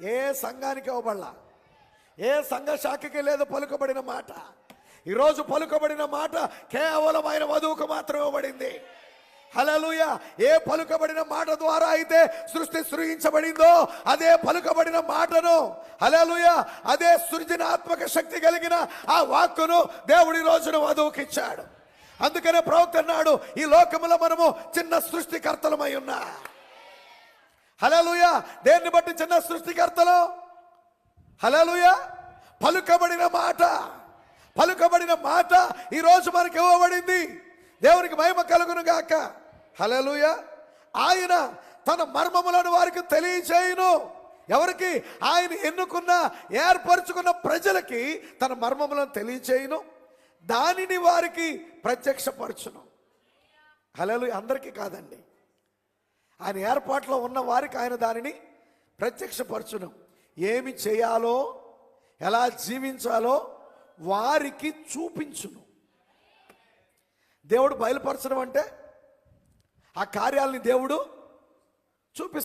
ఏ సంఘానికి ఇవ్వబడలా, ఏ సంఘ శాఖకి లేదు పలుకబడిన మాట. ఈరోజు పలుకబడిన మాట కేవలం ఆయన వధువుకు మాత్రమే ఇవ్వబడింది. హల్లెలూయా. ఏ పలుకబడిన మాట ద్వారా అయితే సృష్టి సృజించబడిందో అదే పలుకబడిన మాటను, హల్లెలూయా, అదే సృజనాత్మక శక్తి కలిగిన ఆ వాక్కును దేవుడి రోజున వధువుకి ఇచ్చాడు. అందుకనే ప్రవక్త అన్నాడు, ఈ లోకములో మనము చిన్న సృష్టికర్తలమై ఉన్నా. హల్లెలూయా. దేన్ని బట్టి చిన్న సృష్టికర్తలు? హల్లెలూయా. పలుకబడిన మాట, పలుకబడిన మాట ఈరోజు మనకి ఇవ్వబడింది. దేవునికి మహిమ కలుగును గాక. హల్లెలూయా. ఆయన తన మర్మములను వారికి తెలియచేయును. ఎవరికి? ఆయన ఎన్నుకున్న ఏర్పరచుకున్న ప్రజలకి తన మర్మములను తెలియచేయును, దానిని వారికి ప్రత్యక్షపరచును. హల్లెలూయా. అందరికీ కాదండి, ఆయన ఏర్పాట్లో ఉన్న వారికి ఆయన దానిని ప్రత్యక్షపరచును. ఏమి చేయాలో, ఎలా జీవించాలో వారికి చూపించును. దేవుడు బయలుపరచడం అంటే ఆ కార్యాలని దేవుడు చూపిస్తాడు.